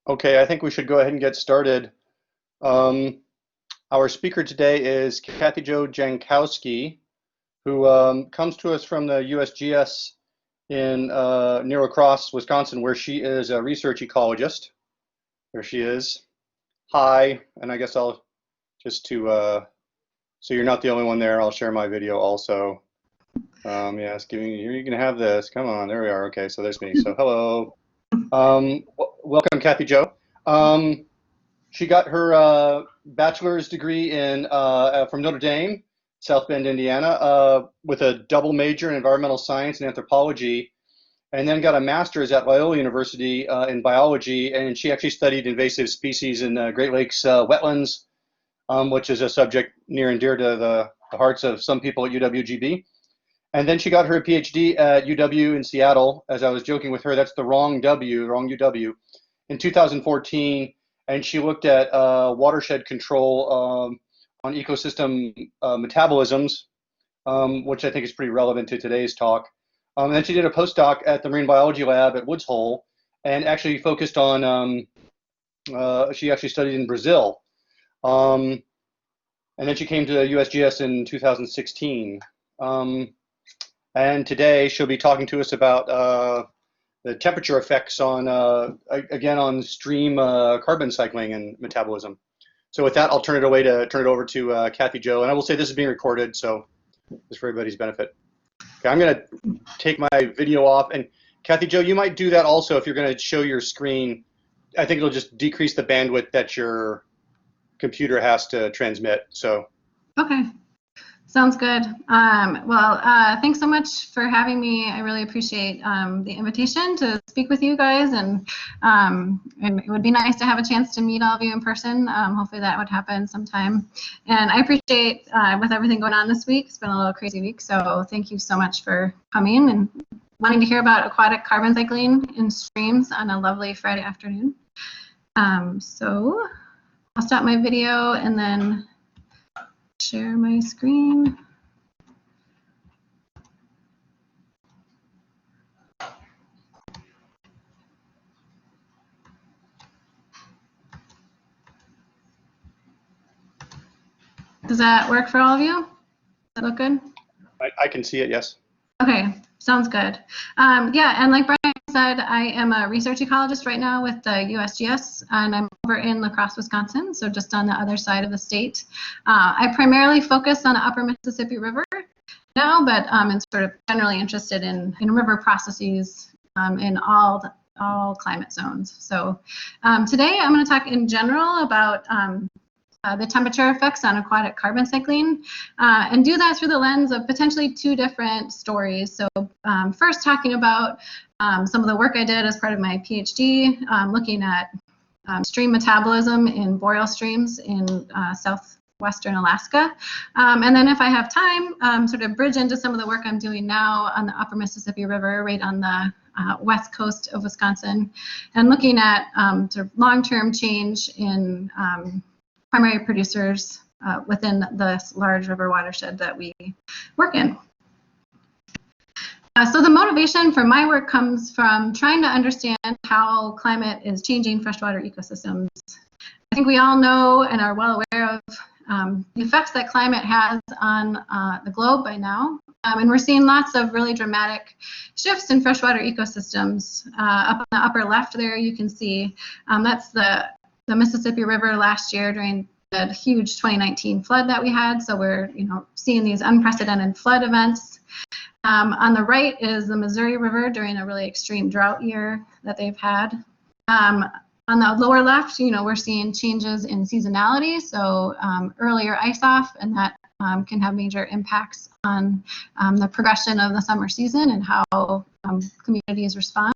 Okay, I think we should go ahead and get started. Um, our speaker today is KathiJo Jankowski, who comes to us from the USGS in near La Crosse, Wisconsin, where she is a research ecologist. There she is. Hi, and I guess I'll just so you're not the only one there, I'll share my video also. Yes, you can have this. Come on, there we are. Okay, so there's me. So hello. Welcome, KathiJo. She got her bachelor's degree from Notre Dame, South Bend, Indiana, with a double major in environmental science and anthropology, and then got a master's at Loyola University in biology. And she actually studied invasive species in Great Lakes wetlands, which is a subject near and dear to the hearts of some people at UWGB. And then she got her PhD at UW in Seattle. As I was joking with her, that's the wrong UW, in 2014. And she looked at watershed control on ecosystem metabolisms, which I think is pretty relevant to today's talk. And then she did a postdoc at the Marine Biology Lab at Woods Hole, and actually focused on, she actually studied in Brazil. And then she came to USGS in 2016. And today she'll be talking to us about the temperature effects on, again, on stream carbon cycling and metabolism. So with that, I'll turn it over to KathiJo, and I will say this is being recorded, so just for everybody's benefit. Okay, I'm going to take my video off, and KathiJo, you might do that also if you're going to show your screen. I think it'll just decrease the bandwidth that your computer has to transmit. So. Okay. Sounds good. Thanks so much for having me. I really appreciate the invitation to speak with you guys, and it would be nice to have a chance to meet all of you in person. Hopefully that would happen sometime. And I appreciate, with everything going on this week, it's been a little crazy week, so thank you so much for coming and wanting to hear about aquatic carbon cycling in streams on a lovely Friday afternoon. So I'll stop my video and then share my screen. Does that work for all of you? Does that look good? I can see it, yes. Okay, sounds good. Yeah, and like Brian said, I am a research ecologist right now with the USGS, and I'm over in La Crosse, Wisconsin, so just on the other side of the state. I primarily focus on the upper Mississippi River now, but I'm sort of generally interested in river processes in all climate zones. So today I'm going to talk in general about the temperature effects on aquatic carbon cycling, and do that through the lens of potentially two different stories. So first talking about some of the work I did as part of my PhD, looking at stream metabolism in boreal streams in southwestern Alaska. And then if I have time, sort of bridge into some of the work I'm doing now on the upper Mississippi River, right on the west coast of Wisconsin, and looking at sort of long-term change in primary producers within this large river watershed that we work in. So the motivation for my work comes from trying to understand how climate is changing freshwater ecosystems. I think we all know and are well aware of the effects that climate has on the globe by now. And we're seeing lots of really dramatic shifts in freshwater ecosystems. Up on the upper left there, you can see that's the Mississippi River last year during the huge 2019 flood that we had. So we're seeing these unprecedented flood events. On the right is the Missouri River during a really extreme drought year that they've had. On the lower left, we're seeing changes in seasonality, so earlier ice off, and that can have major impacts on the progression of the summer season and how communities respond.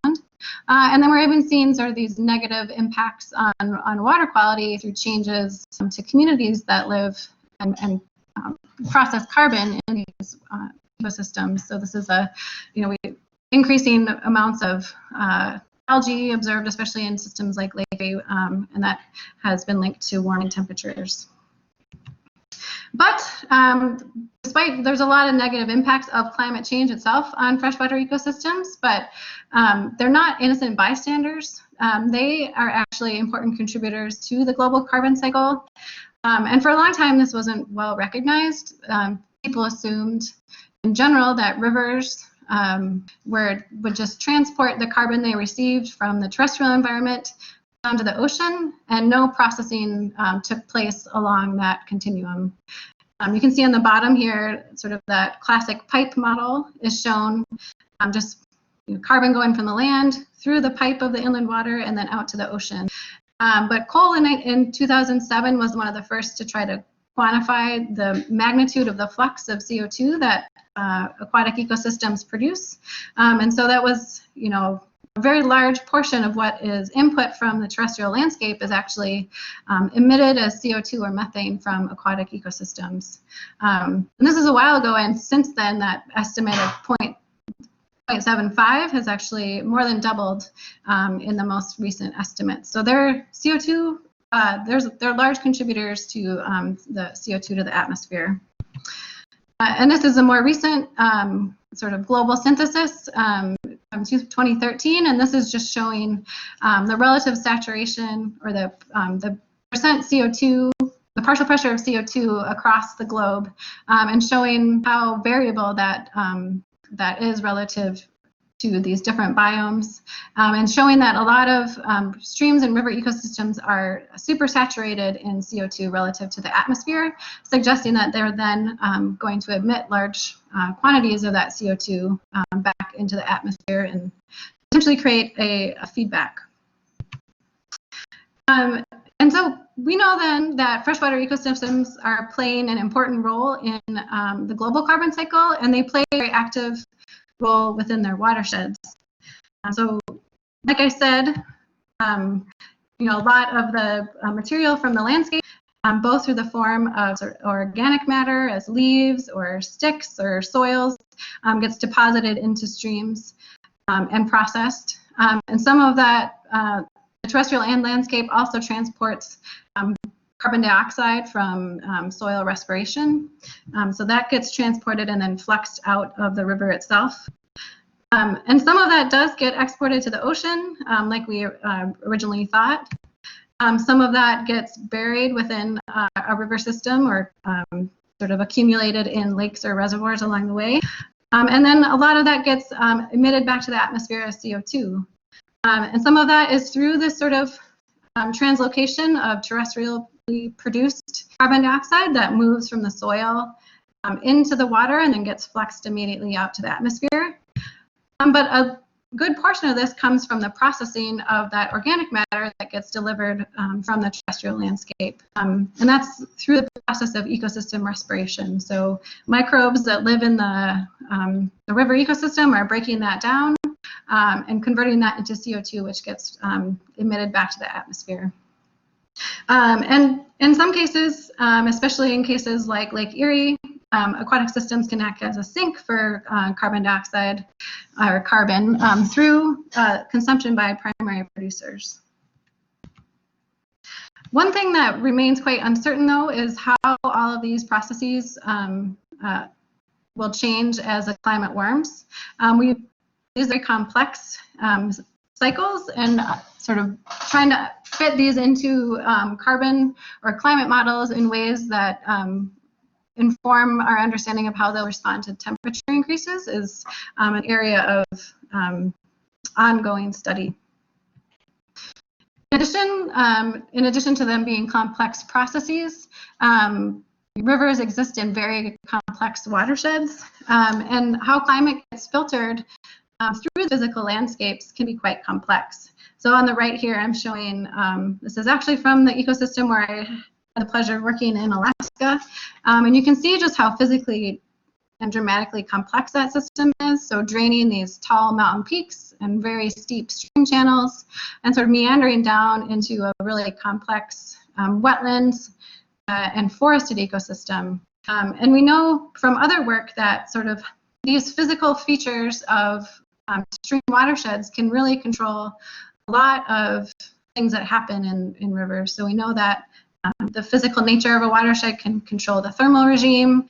And then we're even seeing sort of these negative impacts on water quality through changes to communities that live and process carbon in these ecosystems. So this is increasing amounts of algae observed, especially in systems like Lake Erie, and that has been linked to warming temperatures. But despite, there's a lot of negative impacts of climate change itself on freshwater ecosystems, but they're not innocent bystanders. they are actually important contributors to the global carbon cycle. And for a long time, this wasn't well recognized. People assumed in general that rivers would just transport the carbon they received from the terrestrial environment down to the ocean, and no processing took place along that continuum. You can see on the bottom here, sort of that classic pipe model is shown, just carbon going from the land through the pipe of the inland water and then out to the ocean. But Cole in 2007 was one of the first to try to quantify the magnitude of the flux of CO2 that aquatic ecosystems produce. And so that was, a very large portion of what is input from the terrestrial landscape is actually emitted as CO2 or methane from aquatic ecosystems. And this is a while ago, and since then that estimate of 0.75 has actually more than doubled in the most recent estimates. So their CO2, they're large contributors to the CO2 to the atmosphere. And this is a more recent sort of global synthesis from 2013, and this is just showing the relative saturation or the percent CO2, the partial pressure of CO2 across the globe, and showing how variable that that is relative to these different biomes, and showing that a lot of streams and river ecosystems are supersaturated in CO2 relative to the atmosphere, suggesting that they're then going to emit large quantities of that CO2 back into the atmosphere and potentially create a feedback. And so we know then that freshwater ecosystems are playing an important role in the global carbon cycle, and they play a very active role within their watersheds. So, like I said, a lot of the material from the landscape, both through the form of organic matter as leaves or sticks or soils, gets deposited into streams and processed. And some of that, the terrestrial and landscape also transports carbon dioxide from soil respiration. So that gets transported and then fluxed out of the river itself. And some of that does get exported to the ocean, like we originally thought. Some of that gets buried within a river system or sort of accumulated in lakes or reservoirs along the way. And then a lot of that gets emitted back to the atmosphere as CO2. And some of that is through this sort of translocation of terrestrially produced carbon dioxide that moves from the soil into the water and then gets fluxed immediately out to the atmosphere. But a good portion of this comes from the processing of that organic matter that gets delivered from the terrestrial landscape. And that's through the process of ecosystem respiration. So microbes that live in the river ecosystem are breaking that down and converting that into CO2, which gets emitted back to the atmosphere. And in some cases, especially in cases like Lake Erie, aquatic systems can act as a sink for carbon dioxide or carbon through consumption by primary producers. One thing that remains quite uncertain, though, is how all of these processes will change as the climate warms. These are very complex cycles, and sort of trying to fit these into carbon or climate models in ways that inform our understanding of how they'll respond to temperature increases is an area of ongoing study. In addition to them being complex processes, rivers exist in very complex watersheds, and how climate gets filtered through physical landscapes can be quite complex. So on the right here, I'm showing, this is actually from the ecosystem where I had the pleasure of working in Alaska, and you can see just how physically and dramatically complex that system is. So draining these tall mountain peaks and very steep stream channels and sort of meandering down into a really complex wetlands and forested ecosystem. And we know from other work that sort of these physical features of stream watersheds can really control a lot of things that happen in rivers. So we know that the physical nature of a watershed can control the thermal regime.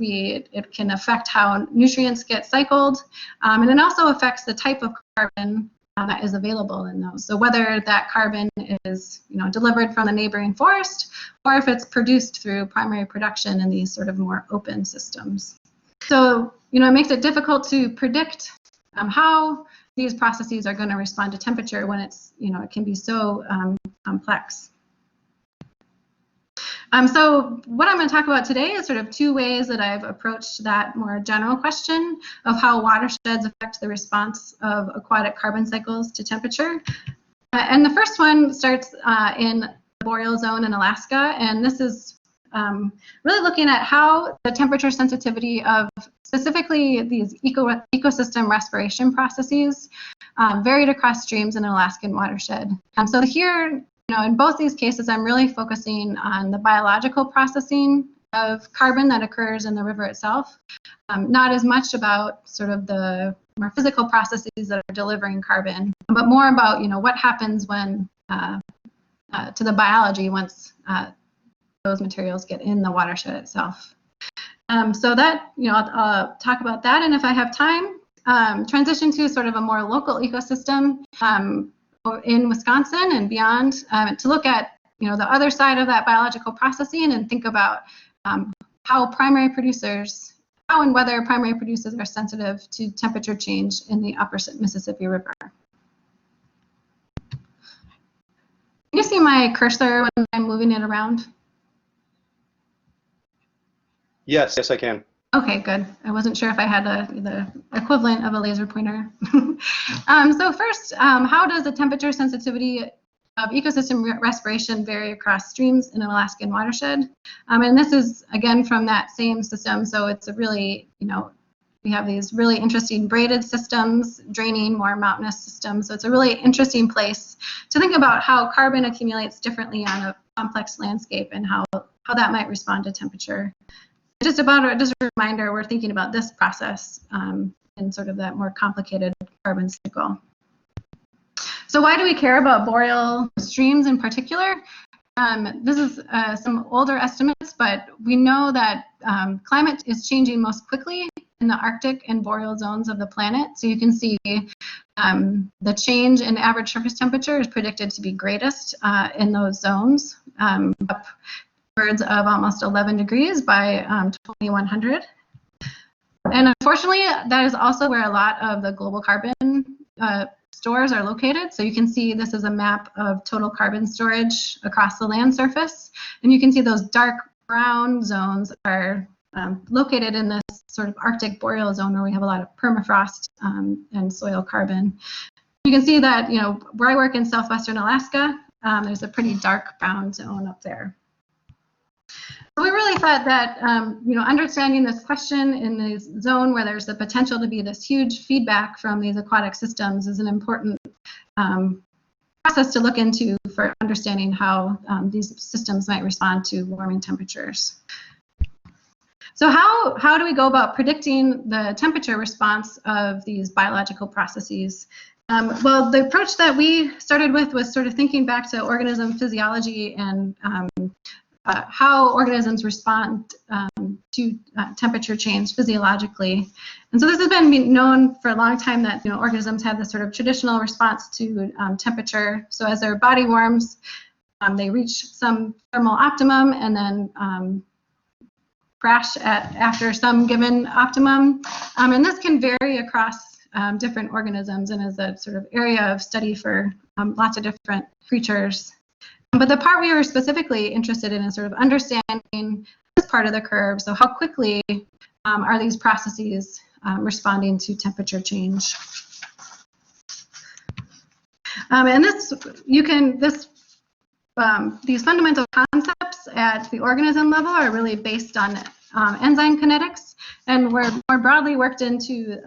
It can affect how nutrients get cycled, and it also affects the type of carbon that is available in those. So whether that carbon is, delivered from the neighboring forest, or if it's produced through primary production in these sort of more open systems. So, it makes it difficult to predict how these processes are going to respond to temperature when it's, it can be so complex. So what I'm going to talk about today is sort of two ways that I've approached that more general question of how watersheds affect the response of aquatic carbon cycles to temperature. And the first one starts in the boreal zone in Alaska, and this is really looking at how the temperature sensitivity of specifically these ecosystem respiration processes varied across streams in an Alaskan watershed. So here, in both these cases, I'm really focusing on the biological processing of carbon that occurs in the river itself, not as much about sort of the more physical processes that are delivering carbon, but more about, what happens when to the biology once those materials get in the watershed itself. So that, I'll talk about that, and if I have time, transition to sort of a more local ecosystem in Wisconsin and beyond to look at, the other side of that biological processing and think about how and whether primary producers are sensitive to temperature change in the upper Mississippi River. Can you see my cursor when I'm moving it around? Yes, I can. Okay, good. I wasn't sure if I had the equivalent of a laser pointer. So first, how does the temperature sensitivity of ecosystem respiration vary across streams in an Alaskan watershed? And this is, again, from that same system. So it's a really, we have these really interesting braided systems draining more mountainous systems. So it's a really interesting place to think about how carbon accumulates differently on a complex landscape and how that might respond to temperature. Just a reminder, we're thinking about this process in sort of that more complicated carbon cycle. So why do we care about boreal streams in particular? This is some older estimates, but we know that climate is changing most quickly in the Arctic and boreal zones of the planet. So you can see the change in average surface temperature is predicted to be greatest in those zones, upwards of almost 11 degrees by 2100. And unfortunately, that is also where a lot of the global carbon stores are located. So you can see this is a map of total carbon storage across the land surface. And you can see those dark brown zones are located in this sort of Arctic boreal zone where we have a lot of permafrost and soil carbon. You can see that, where I work in southwestern Alaska, there's a pretty dark brown zone up there. So we really thought that, understanding this question in this zone where there's the potential to be this huge feedback from these aquatic systems is an important process to look into for understanding how these systems might respond to warming temperatures. So how do we go about predicting the temperature response of these biological processes? Well, the approach that we started with was sort of thinking back to organism physiology and how organisms respond to temperature change physiologically. And so this has been known for a long time that organisms have this sort of traditional response to temperature. So as their body warms, they reach some thermal optimum and then crash after some given optimum. And this can vary across different organisms and is a sort of area of study for lots of different creatures. But the part we were specifically interested in is sort of understanding this part of the curve. So how quickly are these processes responding to temperature change? And these fundamental concepts at the organism level are really based on enzyme kinetics, and we're more broadly worked into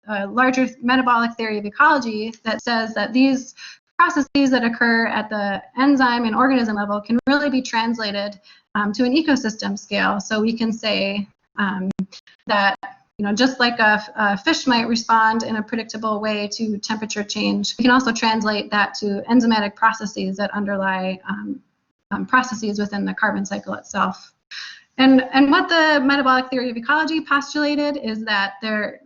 a larger metabolic theory of ecology that says that these processes that occur at the enzyme and organism level can really be translated to an ecosystem scale. So we can say that just like a fish might respond in a predictable way to temperature change, we can also translate that to enzymatic processes that underlie processes within the carbon cycle itself. And what the metabolic theory of ecology postulated is that there,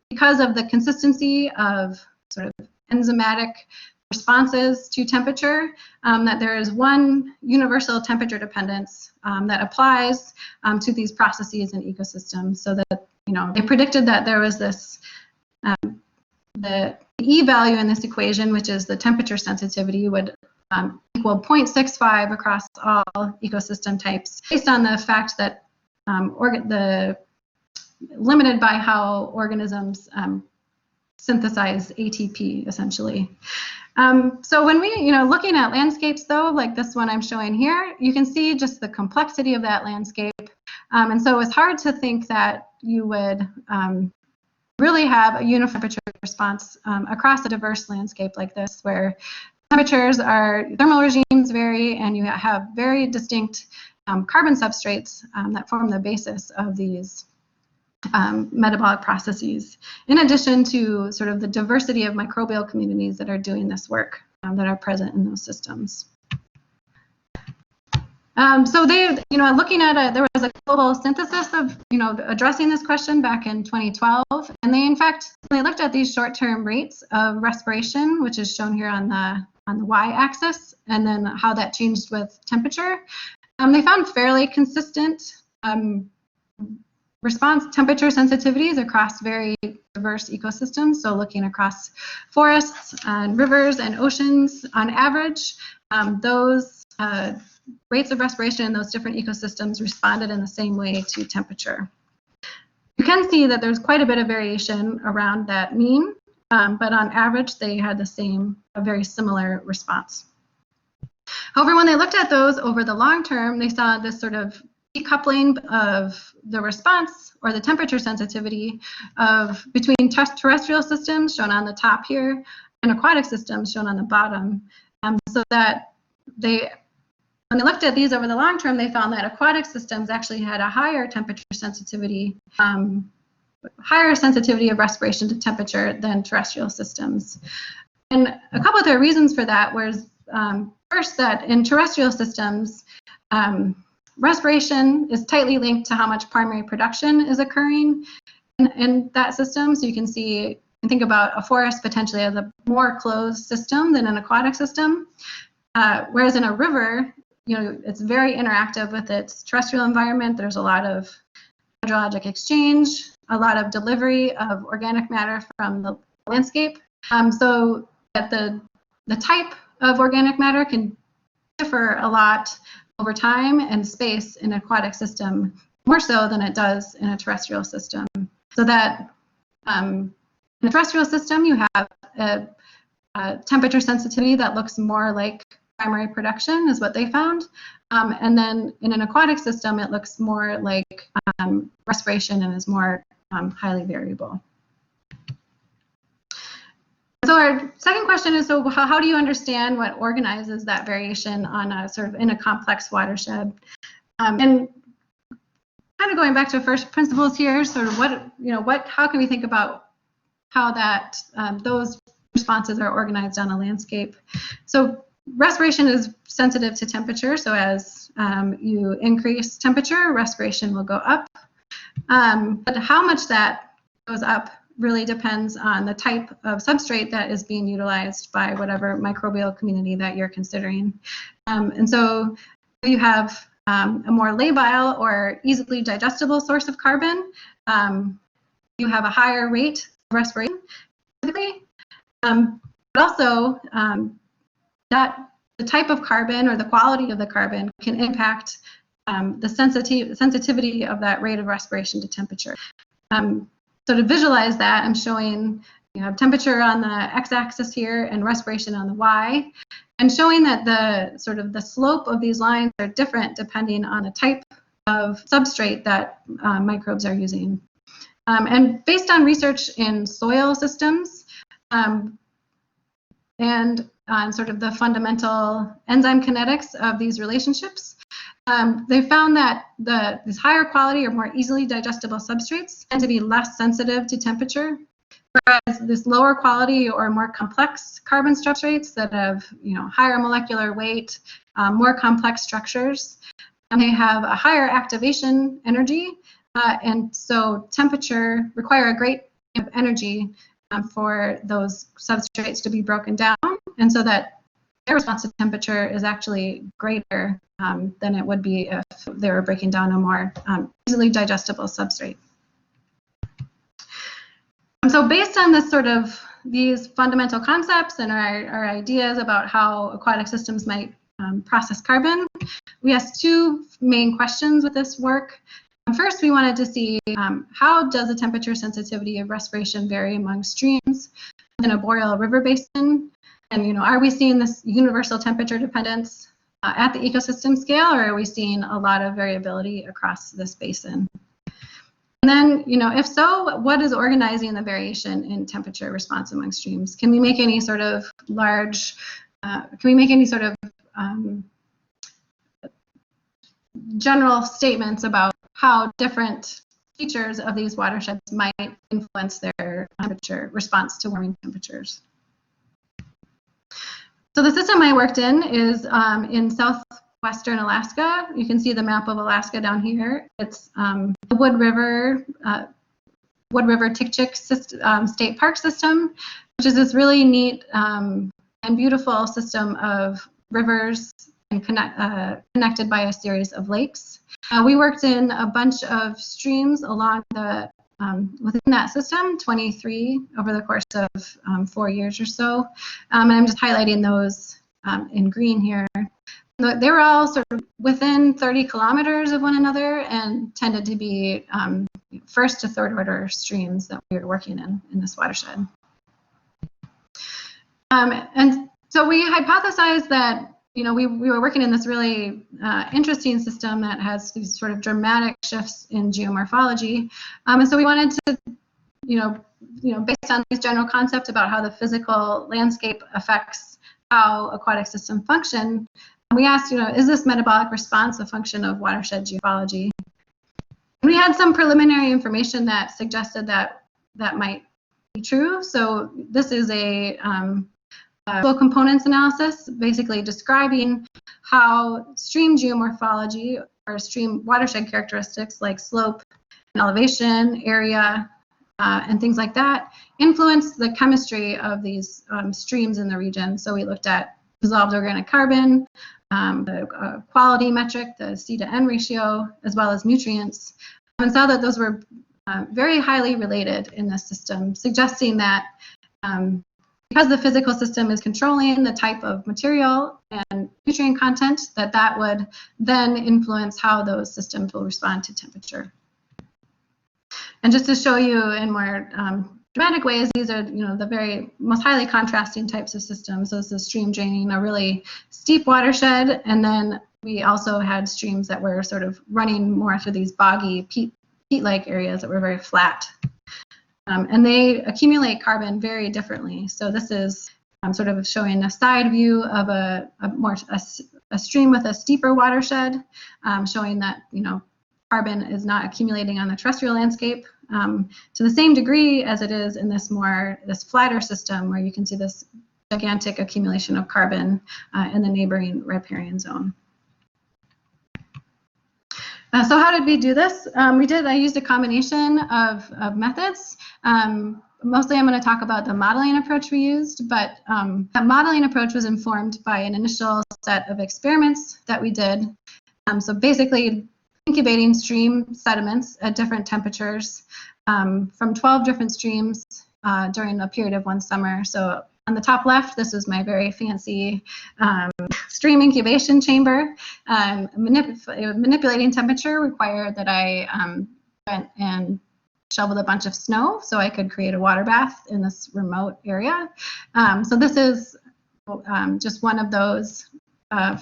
because of the consistency of sort of enzymatic responses to temperature, that there is one universal temperature dependence that applies to these processes and ecosystems. So that, they predicted that there was this, the E value in this equation, which is the temperature sensitivity, would equal 0.65 across all ecosystem types, based on the fact that limited by how organisms synthesize ATP, essentially. So when we, looking at landscapes, though, like this one I'm showing here, you can see just the complexity of that landscape. And so it's hard to think that you would really have a uniform temperature response across a diverse landscape like this, where thermal regimes vary, and you have very distinct carbon substrates that form the basis of these metabolic processes, in addition to sort of the diversity of microbial communities that are doing this work that are present in those systems. So they, looking at there was a global synthesis of, addressing this question back in 2012, and they, in fact, they looked at these short-term rates of respiration, which is shown here on the y-axis, and then how that changed with temperature. They found fairly consistent response temperature sensitivities across very diverse ecosystems. So looking across forests and rivers and oceans, on average, those rates of respiration in those different ecosystems responded in the same way to temperature. You can see that there's quite a bit of variation around that mean, but on average, they had a very similar response. However, when they looked at those over the long term, they saw this sort of decoupling of the response, or the temperature sensitivity, between terrestrial systems, shown on the top here, and aquatic systems, shown on the bottom. So that when they looked at these over the long term, they found that aquatic systems actually had a higher temperature sensitivity, higher sensitivity of respiration to temperature than terrestrial systems. And a couple of their reasons for that was, first, that in terrestrial systems, respiration is tightly linked to how much primary production is occurring in that system. So you can see and think about a forest potentially as a more closed system than an aquatic system. Whereas in a river, it's very interactive with its terrestrial environment. There's a lot of hydrologic exchange, a lot of delivery of organic matter from the landscape. So that the type of organic matter can differ a lot over time and space in an aquatic system, more so than it does in a terrestrial system. So that in a terrestrial system, you have a temperature sensitivity that looks more like primary production, is what they found. And then in an aquatic system, it looks more like respiration and is more highly variable. So our second question is, so how do you understand what organizes that variation on a sort of in a complex watershed? And kind of going back to first principles here, sort of how can we think about how that those responses are organized on a landscape? So respiration is sensitive to temperature. So as you increase temperature, respiration will go up. But how much that goes up really depends on the type of substrate that is being utilized by whatever microbial community that you're considering. And so you have a more labile or easily digestible source of carbon, you have a higher rate of respiration, typically. But also that the type of carbon or the quality of the carbon can impact the sensitivity of that rate of respiration to temperature. So to visualize that, I'm showing you have temperature on the x-axis here and respiration on the y, and showing that the slope of these lines are different depending on the type of substrate that microbes are using. And based on research in soil systems and on sort of the fundamental enzyme kinetics of these relationships, they found that these higher quality or more easily digestible substrates tend to be less sensitive to temperature, whereas this lower quality or more complex carbon substrates that have higher molecular weight, more complex structures, and they have a higher activation energy, and so temperature require a great deal of energy for those substrates to be broken down, and so that their response to temperature is actually greater than it would be if they were breaking down a more easily digestible substrate. So based on this these fundamental concepts and our ideas about how aquatic systems might process carbon, we asked two main questions with this work. First, we wanted to see how does the temperature sensitivity of respiration vary among streams in a boreal river basin, and are we seeing this universal temperature dependence at the ecosystem scale, or are we seeing a lot of variability across this basin? And then, if so, what is organizing the variation in temperature response among streams? Can we make any sort of general statements about how different features of these watersheds might influence their temperature response to warming temperatures? So the system I worked in is in southwestern Alaska. You can see the map of Alaska down here. It's the Wood River Tikchik State Park system, which is this really neat and beautiful system of rivers and connected by a series of lakes. We worked in a bunch of streams along within that system, 23 over the course of 4 years or so. And I'm just highlighting those in green here. They were all sort of within 30 kilometers of one another and tended to be first to third order streams that we were working in this watershed. And so we hypothesized that we were working in this really interesting system that has these sort of dramatic shifts in geomorphology, and so we wanted to, based on these general concepts about how the physical landscape affects how aquatic systems function, we asked, is this metabolic response a function of watershed geology? We had some preliminary information that suggested that might be true. So this is a flow components analysis, basically describing how stream geomorphology or stream watershed characteristics like slope and elevation, area, and things like that influence the chemistry of these streams in the region. So we looked at dissolved organic carbon, the quality metric, the C to N ratio, as well as nutrients, and saw that those were very highly related in this system, suggesting that because the physical system is controlling the type of material and nutrient content, that would then influence how those systems will respond to temperature. And just to show you in more dramatic ways, these are the very most highly contrasting types of systems. So this is stream draining a really steep watershed, and then we also had streams that were sort of running more through these boggy peat-like areas that were very flat. And they accumulate carbon very differently. So this is sort of showing a side view of a stream with a steeper watershed, showing that carbon is not accumulating on the terrestrial landscape to the same degree as it is in this flatter system, where you can see this gigantic accumulation of carbon in the neighboring riparian zone. So how did we do this? I used a combination of methods. Mostly I'm going to talk about the modeling approach we used, but that modeling approach was informed by an initial set of experiments that we did. So basically incubating stream sediments at different temperatures from 12 different streams during a period of one summer. So on the top left, this is my very fancy stream incubation chamber. Manipulating temperature required that I went and shoveled a bunch of snow so I could create a water bath in this remote area. So this is just one of those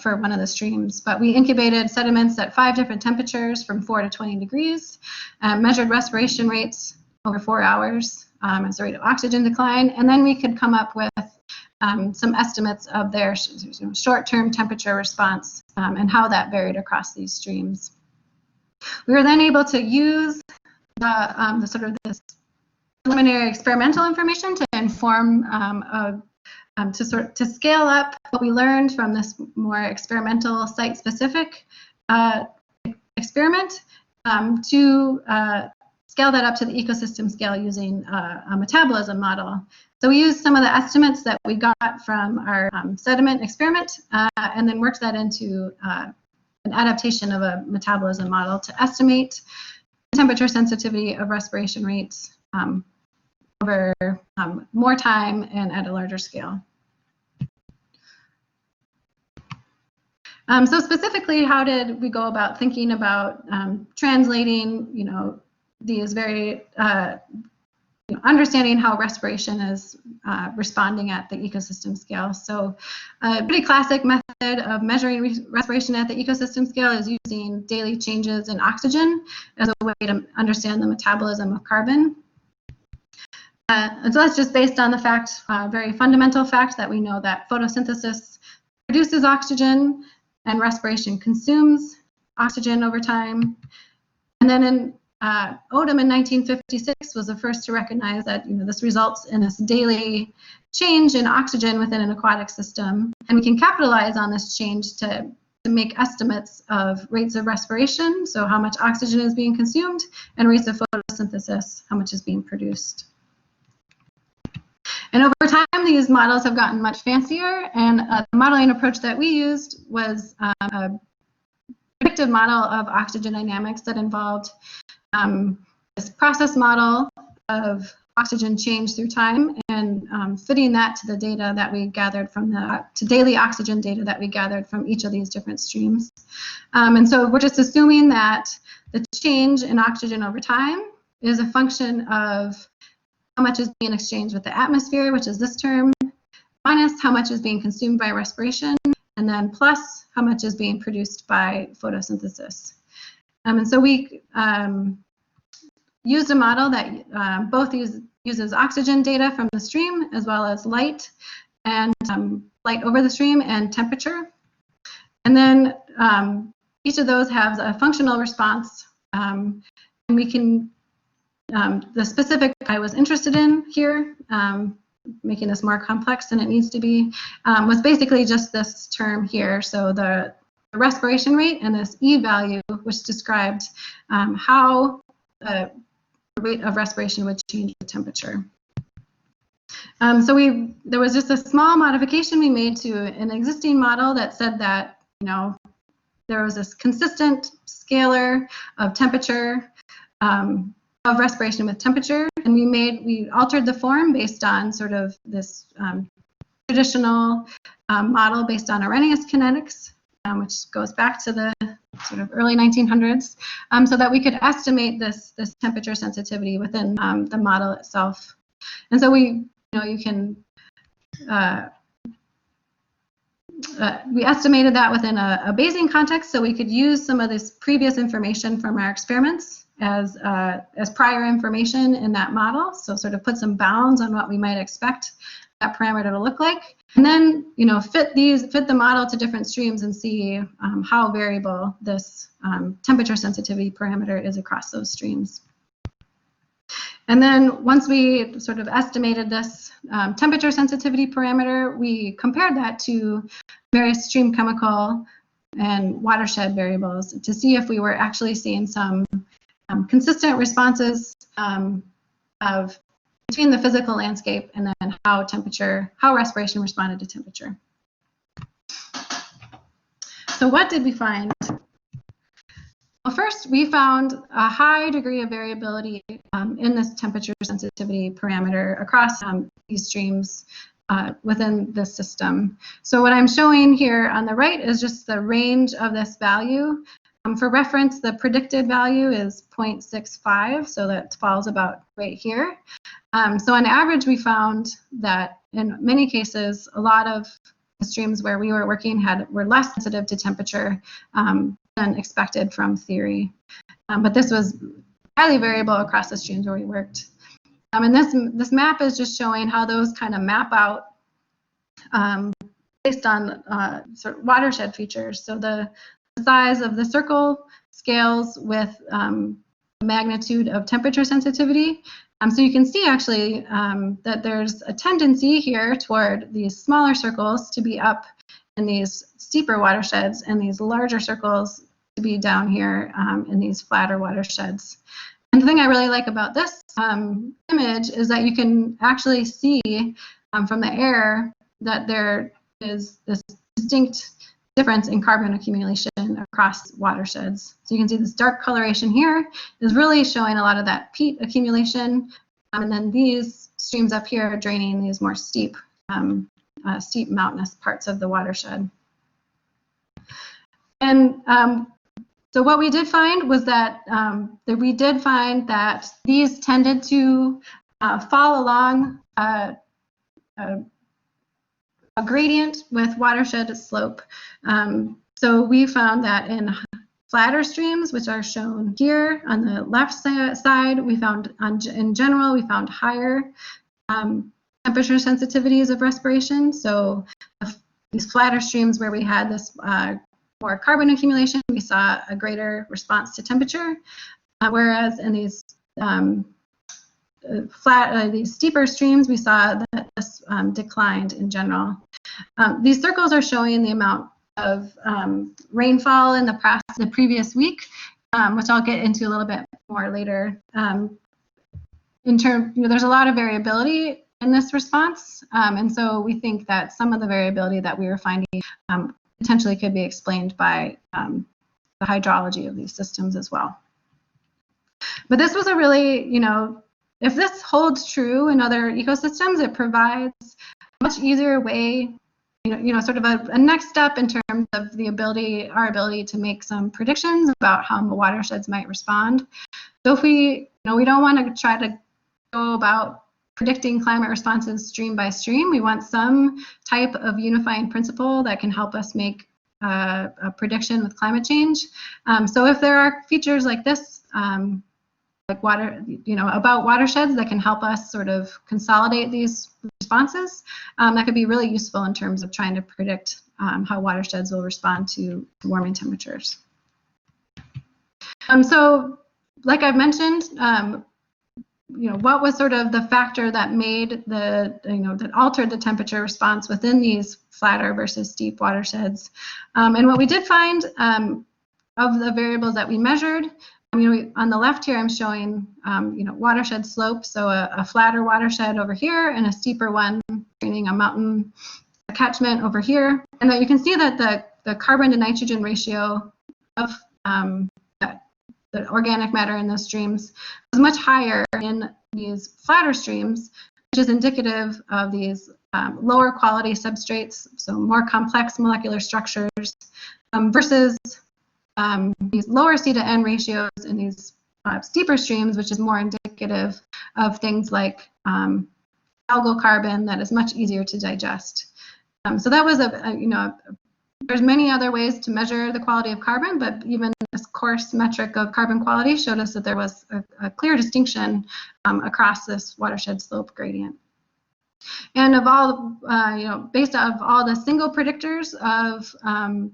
for one of the streams. But we incubated sediments at 5 different temperatures from 4 to 20 degrees, measured respiration rates over 4 hours as the rate of oxygen decline, and then we could come up with some estimates of their short-term temperature response and how that varied across these streams. We were then able to use the sort of this preliminary experimental information to inform to scale up what we learned from this more experimental site-specific experiment to scale that up to the ecosystem scale using a metabolism model. So we used some of the estimates that we got from our sediment experiment and then worked that into an adaptation of a metabolism model to estimate the temperature sensitivity of respiration rates over more time and at a larger scale. So specifically, how did we go about thinking about translating, these very, understanding how respiration is responding at the ecosystem scale. So a pretty classic method of measuring respiration at the ecosystem scale is using daily changes in oxygen as a way to understand the metabolism of carbon. And so that's just based on the fact, very fundamental fact that we know that photosynthesis produces oxygen and respiration consumes oxygen over time. And then in Odom in 1956 was the first to recognize that this results in this daily change in oxygen within an aquatic system, and we can capitalize on this change to make estimates of rates of respiration, so how much oxygen is being consumed, and rates of photosynthesis, how much is being produced. And over time, these models have gotten much fancier, and the modeling approach that we used was a predictive model of oxygen dynamics that involved this process model of oxygen change through time and fitting that to the data that we gathered from to daily oxygen data that we gathered from each of these different streams. And so we're just assuming that the change in oxygen over time is a function of how much is being exchanged with the atmosphere, which is this term, minus how much is being consumed by respiration, and then plus how much is being produced by photosynthesis. And so we used a model that both uses oxygen data from the stream as well as light and light over the stream and temperature. And then each of those has a functional response. And we can, the specific I was interested in here, making this more complex than it needs to be, was basically just this term here. So the respiration rate and this E value, which described how the rate of respiration would change with temperature. So there was just a small modification we made to an existing model that said that there was this consistent scalar of temperature of respiration with temperature, and we altered the form based on sort of this traditional model based on Arrhenius kinetics, which goes back to the sort of early 1900s, so that we could estimate this temperature sensitivity within the model itself. And so we estimated that within a Bayesian context, so we could use some of this previous information from our experiments as prior information in that model, so sort of put some bounds on what we might expect that parameter to look like, and then fit the model to different streams and see how variable this temperature sensitivity parameter is across those streams. And then once we sort of estimated this temperature sensitivity parameter, we compared that to various stream chemical and watershed variables to see if we were actually seeing some consistent responses between the physical landscape and then how respiration responded to temperature. So what did we find? Well, first, we found a high degree of variability in this temperature sensitivity parameter across these streams within this system. So what I'm showing here on the right is just the range of this value. For reference, the predicted value is 0.65, so that falls about right here. So on average, we found that in many cases, a lot of the streams where we were working were less sensitive to temperature than expected from theory. But this was highly variable across the streams where we worked. And this map is just showing how those kind of map out based on sort of watershed features. So the size of the circle scales with the magnitude of temperature sensitivity. So you can see actually that there's a tendency here toward these smaller circles to be up in these steeper watersheds and these larger circles to be down here in these flatter watersheds. And the thing I really like about this image is that you can actually see from the air that there is this distinct difference in carbon accumulation across watersheds. So you can see this dark coloration here is really showing a lot of that peat accumulation, and then these streams up here are draining these more steep mountainous parts of the watershed. And so what we did find was that these tended to fall along a gradient with watershed slope. So we found that in flatter streams, which are shown here on the left side, we found in general, we found higher temperature sensitivities of respiration. So these flatter streams where we had this more carbon accumulation, we saw a greater response to temperature, whereas in these these steeper streams, we saw that this declined in general. These circles are showing the amount of rainfall in the previous week, which I'll get into a little bit more later. There's a lot of variability in this response, and so we think that some of the variability that we were finding potentially could be explained by the hydrology of these systems as well. But this was a really, if this holds true in other ecosystems, it provides a much easier way, sort of a next step in terms of our ability to make some predictions about how watersheds might respond. So if we don't want to try to go about predicting climate responses stream by stream, we want some type of unifying principle that can help us make a prediction with climate change. So if there are features like this, like about watersheds that can help us sort of consolidate these responses, that could be really useful in terms of trying to predict how watersheds will respond to warming temperatures. So, like I've mentioned, what was sort of the factor that made that altered the temperature response within these flatter versus steep watersheds? And what we did find of the variables that we measured, on the left here, I'm showing, watershed slope, so a flatter watershed over here and a steeper one draining a mountain catchment over here. And that you can see that the carbon to nitrogen ratio of the organic matter in those streams was much higher in these flatter streams, which is indicative of these lower quality substrates, so more complex molecular structures, versus these lower C to N ratios in these steeper streams, which is more indicative of things like algal carbon that is much easier to digest. So that was there's many other ways to measure the quality of carbon, but even this coarse metric of carbon quality showed us that there was a clear distinction across this watershed slope gradient. And of all, based off all the single predictors of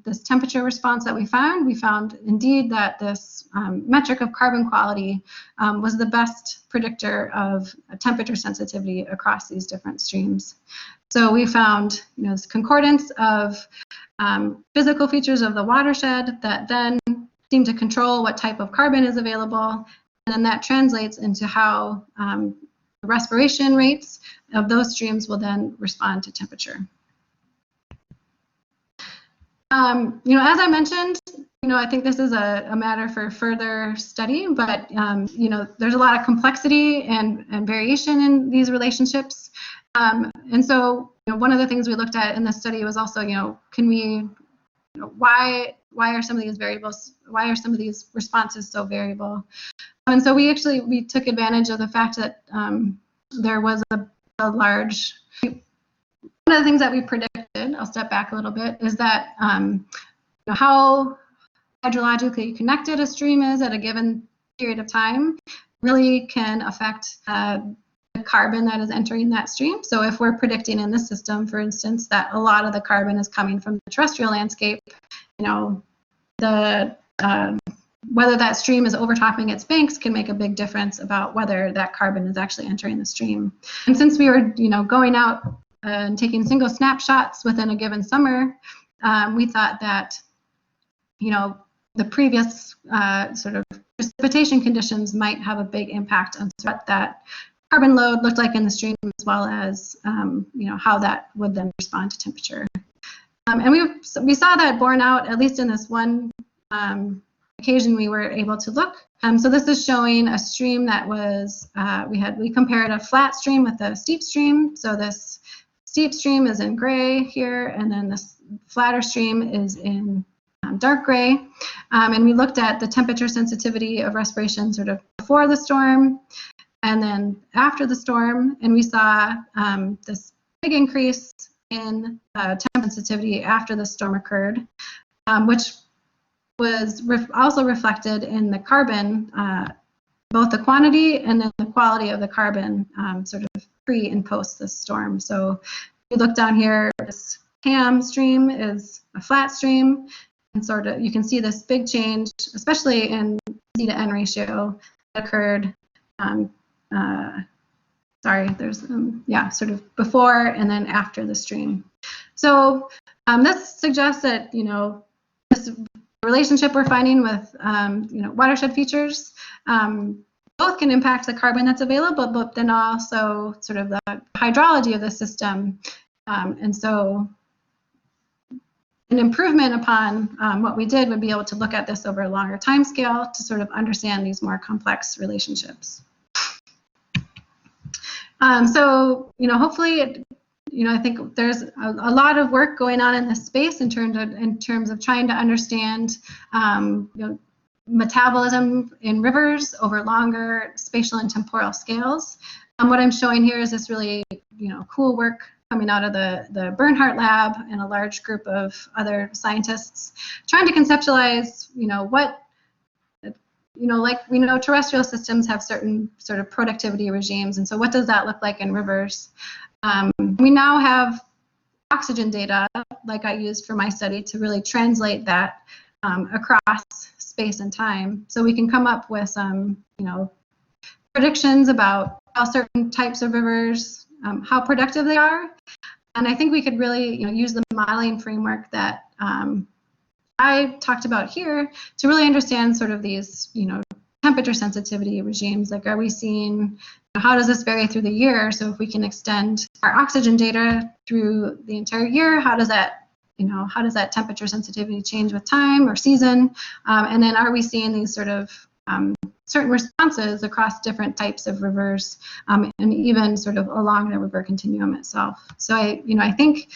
this temperature response that we found indeed that this metric of carbon quality was the best predictor of temperature sensitivity across these different streams. So we found, this concordance of physical features of the watershed that then seem to control what type of carbon is available, and then that translates into how the respiration rates of those streams will then respond to temperature. As I mentioned, I think this is a matter for further study, but there's a lot of complexity and variation in these relationships. And so, one of the things we looked at in this study was also, can we, why are some of these variables, why are some of these responses so variable? And so we took advantage of the fact that there was a large, one of the things that we predicted, I'll step back a little bit, is that how hydrologically connected a stream is at a given period of time really can affect the carbon that is entering that stream. So if we're predicting in this system, for instance, that a lot of the carbon is coming from the terrestrial landscape, whether that stream is overtopping its banks can make a big difference about whether that carbon is actually entering the stream. And since we were, going out and taking single snapshots within a given summer, we thought that, the previous sort of precipitation conditions might have a big impact on what that carbon load looked like in the stream, as well as how that would then respond to temperature. And we saw that borne out, at least in this one occasion we were able to look. So this is showing a stream that was, we compared a flat stream with a steep stream. So this steep stream is in gray here, and then this flatter stream is in dark gray. And we looked at the temperature sensitivity of respiration sort of before the storm and then after the storm, and we saw this big increase in temperature sensitivity after the storm occurred, which was also reflected in the carbon, both the quantity and then the quality of the carbon sort of pre and post this storm. So we look down here, this TAM stream is a flat stream, and sort of you can see this big change, especially in Z to N ratio that occurred. There's sort of before and then after the stream. So this suggests that this relationship we're finding with watershed features both can impact the carbon that's available, but then also sort of the hydrology of the system, and so an improvement upon what we did would be able to look at this over a longer time scale to sort of understand these more complex relationships. So hopefully, I think there's a lot of work going on in this space in terms of trying to understand metabolism in rivers over longer spatial and temporal scales. What I'm showing here is this really cool work coming out of the Bernhardt lab and a large group of other scientists trying to conceptualize what like we know terrestrial systems have certain sort of productivity regimes, and so what does that look like in rivers? We now have oxygen data, like I used for my study, to really translate that across space and time, so we can come up with some predictions about how certain types of rivers, how productive they are. And I think we could really use the modeling framework that I talked about here to really understand sort of these temperature sensitivity regimes. Like, are we seeing, how does this vary through the year? So if we can extend our oxygen data through the entire year, how does that temperature sensitivity change with time or season? And then are we seeing these sort of certain responses across different types of rivers, and even sort of along the river continuum itself? So I think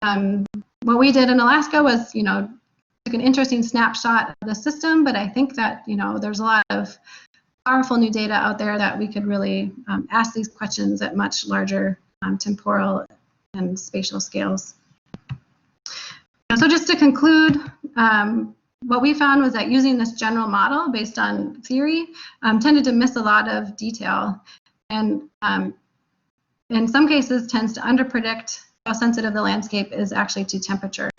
what we did in Alaska was took an interesting snapshot of the system, but I think that there's a lot of powerful new data out there that we could really ask these questions at much larger temporal and spatial scales. So just to conclude, what we found was that using this general model based on theory tended to miss a lot of detail, and in some cases tends to underpredict how sensitive the landscape is actually to temperature.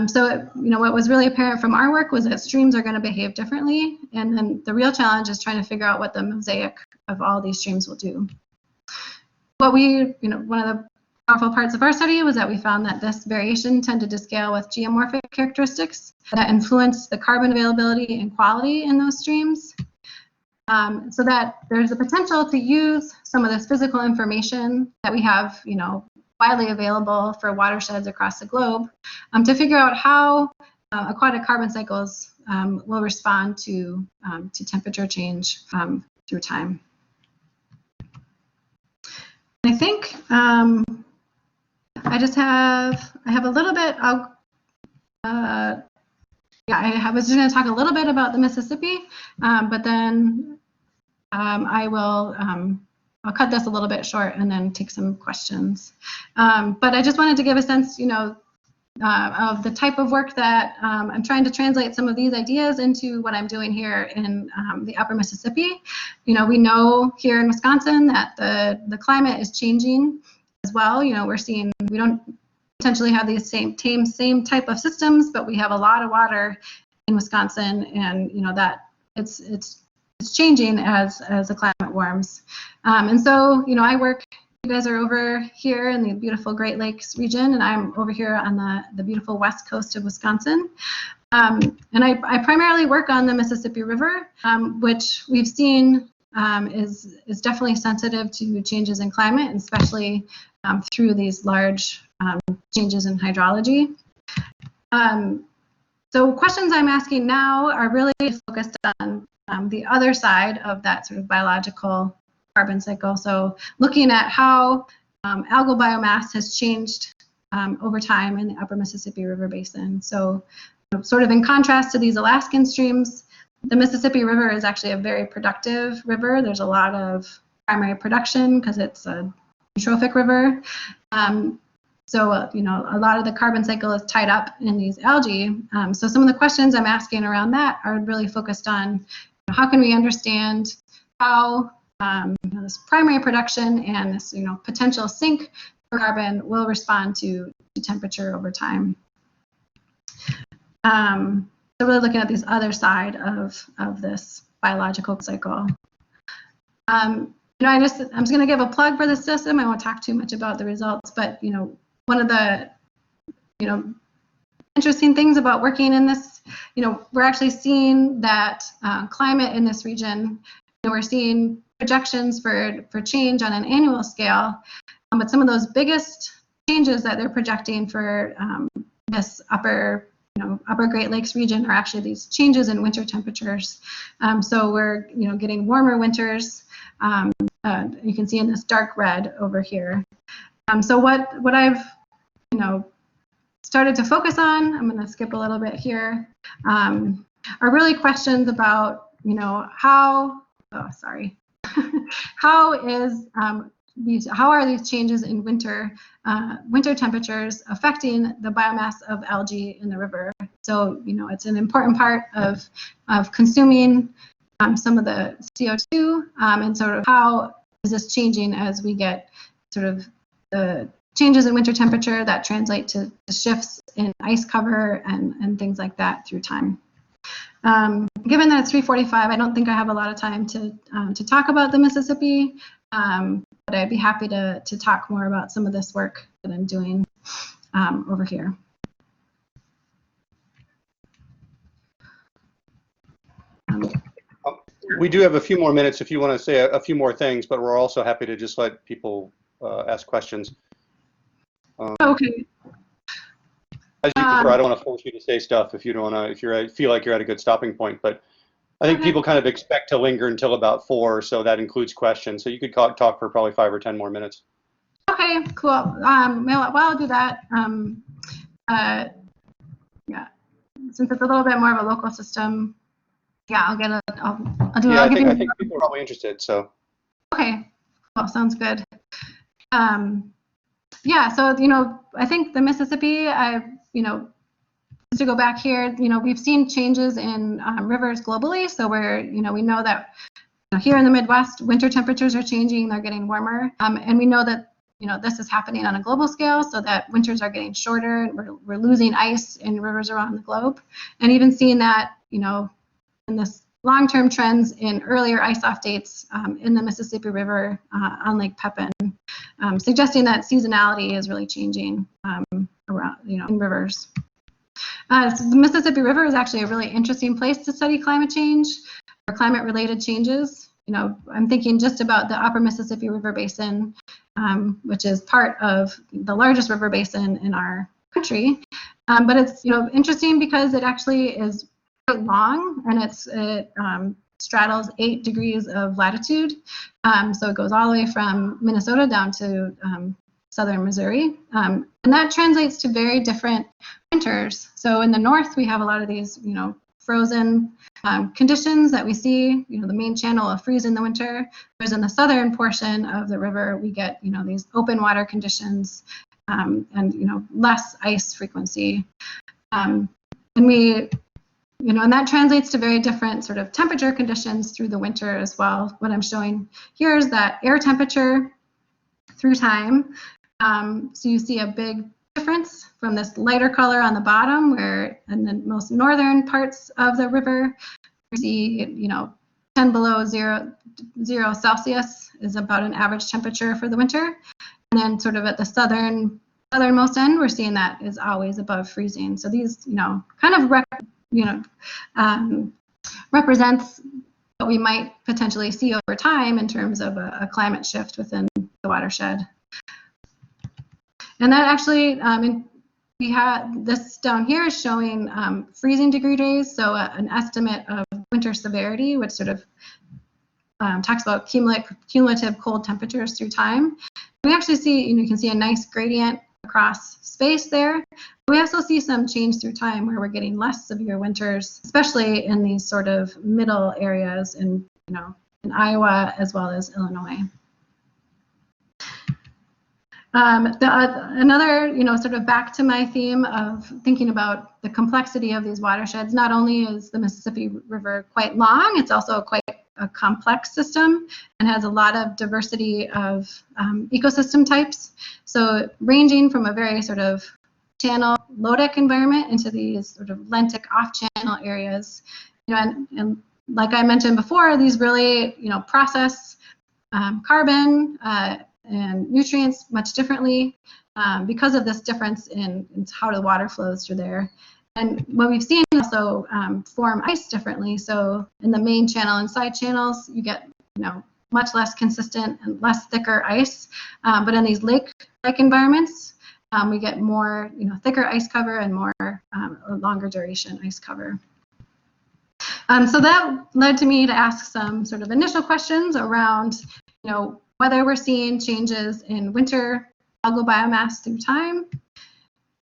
So what was really apparent from our work was that streams are going to behave differently, and then the real challenge is trying to figure out what the mosaic of all these streams will do. What one of the powerful parts of our study was that we found that this variation tended to scale with geomorphic characteristics that influence the carbon availability and quality in those streams. So that there's a potential to use some of this physical information that we have, widely available for watersheds across the globe, to figure out how aquatic carbon cycles will respond to temperature change through time. I think I have a little bit. I was just going to talk a little bit about the Mississippi, but then I'll cut this a little bit short and then take some questions. But I just wanted to give a sense, of the type of work that I'm trying to translate some of these ideas into what I'm doing here in the Upper Mississippi. We know here in Wisconsin that the climate is changing as well. We're seeing, we don't potentially have these same type of systems, but we have a lot of water in Wisconsin, and that it's changing as the climate warms. And so, I work, you guys are over here in the beautiful Great Lakes region, and I'm over here on the beautiful west coast of Wisconsin. And I primarily work on the Mississippi River, which we've seen is definitely sensitive to changes in climate, especially through these large changes in hydrology. So questions I'm asking now are really focused on the other side of that sort of biological carbon cycle. So looking at how algal biomass has changed over time in the upper Mississippi River Basin. So sort of in contrast to these Alaskan streams, the Mississippi River is actually a very productive river. There's a lot of primary production because it's a eutrophic river. So, you know, a lot of the carbon cycle is tied up in these algae. So some of the questions I'm asking around that are really focused on how can we understand how this primary production and this, potential sink for carbon will respond to temperature over time. So really looking at this other side of this biological cycle. I'm just going to give a plug for the system. I won't talk too much about the results, but one of the interesting things about working in this, we're actually seeing that climate in this region. We're seeing projections for change on an annual scale, but some of those biggest changes that they're projecting for this upper Great Lakes region are actually these changes in winter temperatures. So we're getting warmer winters. You can see in this dark red over here. So what I've started to focus on, I'm going to skip a little bit here, are really questions about how how are these changes in winter temperatures affecting the biomass of algae in the river? So it's an important part of consuming some of the CO2, and sort of how is this changing as we get sort of the changes in winter temperature that translate to shifts in ice cover and things like that through time. Given that it's 3:45, I don't think I have a lot of time to talk about the Mississippi, but I'd be happy to talk more about some of this work that I'm doing over here. We do have a few more minutes if you want to say a few more things, but we're also happy to just let people ask questions. Okay. As you prefer, I don't want to force you to say stuff if you don't want to, if you feel like you're at a good stopping point. But I think people kind of expect to linger until about 4, so that includes questions. So you could talk for probably 5 or 10 more minutes. Okay, cool. Well, I'll do that. Yeah, since it's a little bit more of a local system. Yeah, I'll do it. Yeah, I think people are probably interested. So. Okay, cool. Sounds good. Yeah, so I think the Mississippi, just to go back here, we've seen changes in rivers globally. So we know that here in the Midwest, winter temperatures are changing; they're getting warmer, and we know that this is happening on a global scale, so that winters are getting shorter, and we're losing ice in rivers around the globe, and even seeing that in this long-term trends in earlier ice-off dates in the Mississippi River on Lake Pepin, suggesting that seasonality is really changing around, in rivers. So the Mississippi River is actually a really interesting place to study climate change or climate-related changes. I'm thinking just about the upper Mississippi River Basin, which is part of the largest river basin in our country. But it's interesting because it actually is long, and it straddles 8 degrees of latitude, so it goes all the way from Minnesota down to southern Missouri, and that translates to very different winters. So in the north we have a lot of these frozen conditions that we see. The main channel will freeze in the winter, whereas in the southern portion of the river we get these open water conditions, and less ice frequency, and we and that translates to very different sort of temperature conditions through the winter as well. What I'm showing here is that air temperature through time. So you see a big difference from this lighter color on the bottom, where in the most northern parts of the river, we see 10 below zero Celsius is about an average temperature for the winter. And then sort of at the southernmost end, we're seeing that is always above freezing. So these kind of represents what we might potentially see over time in terms of a climate shift within the watershed. And that actually, we had this down here is showing freezing degree days, so an estimate of winter severity, which sort of talks about cumulative cold temperatures through time. We actually see, you can see a nice gradient across space there. We also see some change through time where we're getting less severe winters, especially in these sort of middle areas in Iowa as well as Illinois. Another, sort of back to my theme of thinking about the complexity of these watersheds, not only is the Mississippi River quite long, it's also quite a complex system and has a lot of diversity of ecosystem types. So ranging from a very sort of channel low-deck environment into these sort of lentic off-channel areas, and like I mentioned before, these really, process carbon and nutrients much differently because of this difference in how the water flows through there. And what we've seen also form ice differently. So in the main channel and side channels, you get much less consistent and less thicker ice. But in these lake-like environments, we get more thicker ice cover and more longer duration ice cover. So that led to me to ask some sort of initial questions around whether we're seeing changes in winter algal biomass through time.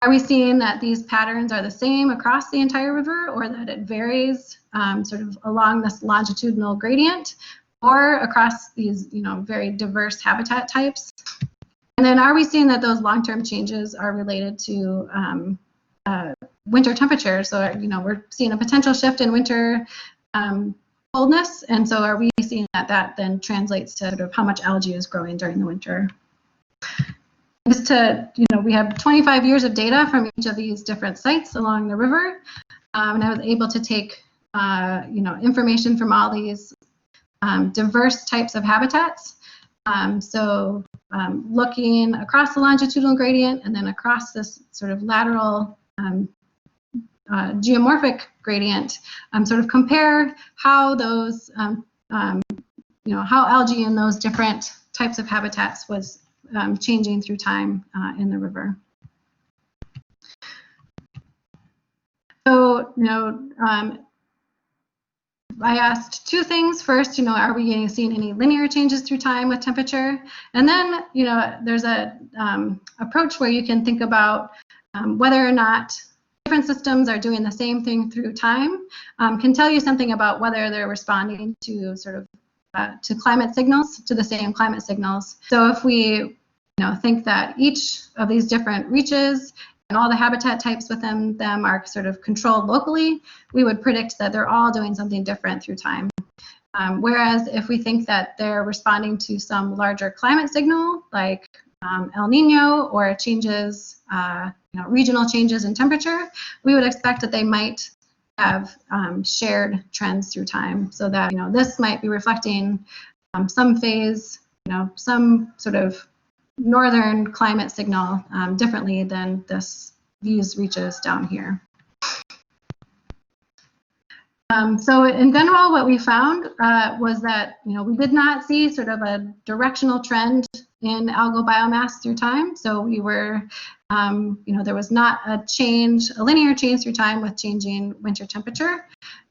Are we seeing that these patterns are the same across the entire river, or that it varies sort of along this longitudinal gradient, or across these very diverse habitat types? And then are we seeing that those long-term changes are related to winter temperature? So we're seeing a potential shift in winter coldness, and so are we seeing that then translates to sort of how much algae is growing during the winter? Just to, we have 25 years of data from each of these different sites along the river, and I was able to take, information from all these diverse types of habitats. So looking across the longitudinal gradient and then across this sort of lateral geomorphic gradient, sort of compare how those, how algae in those different types of habitats was changing through time in the river. So, I asked two things. First, are we seeing any linear changes through time with temperature? And then, there's a approach where you can think about whether or not different systems are doing the same thing through time, can tell you something about whether they're responding to sort of to climate signals, to the same climate signals. So if we think that each of these different reaches and all the habitat types within them are sort of controlled locally, we would predict that they're all doing something different through time. Whereas if we think that they're responding to some larger climate signal, like El Nino or changes, regional changes in temperature, we would expect that they might have shared trends through time, so that this might be reflecting some phase, some sort of northern climate signal differently than these reaches down here. So in general, what we found was that we did not see sort of a directional trend in algal biomass through time. So we were, there was not a linear change through time with changing winter temperature.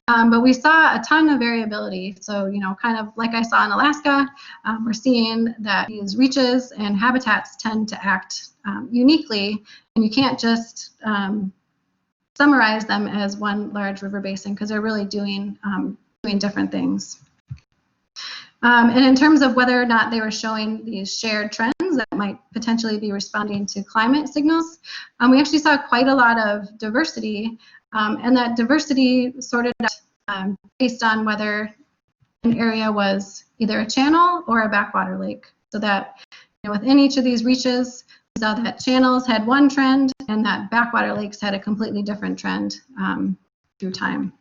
But we saw a ton of variability. So, kind of like I saw in Alaska, we're seeing that these reaches and habitats tend to act uniquely, and you can't just summarize them as one large river basin because they're really doing different things. And in terms of whether or not they were showing these shared trends that might potentially be responding to climate signals, we actually saw quite a lot of diversity, and that diversity sorted out based on whether an area was either a channel or a backwater lake. So that within each of these reaches, we saw that channels had one trend and that backwater lakes had a completely different trend through time.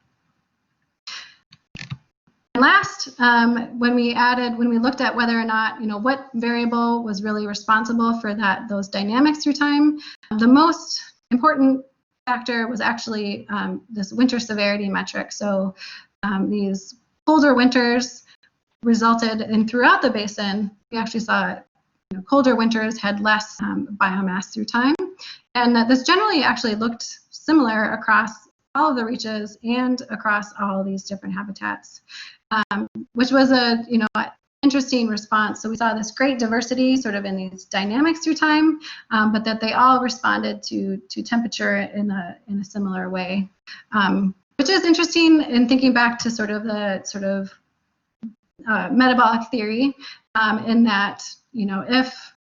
And last, when we looked at whether or not, what variable was really responsible for those dynamics through time, the most important factor was actually this winter severity metric. So these colder winters resulted in, throughout the basin, we actually saw colder winters had less biomass through time. And that this generally actually looked similar across all of the reaches and across all these different habitats, which was a interesting response. So we saw this great diversity sort of in these dynamics through time, but that they all responded to temperature in a similar way, which is interesting in thinking back to sort of the metabolic theory, in that if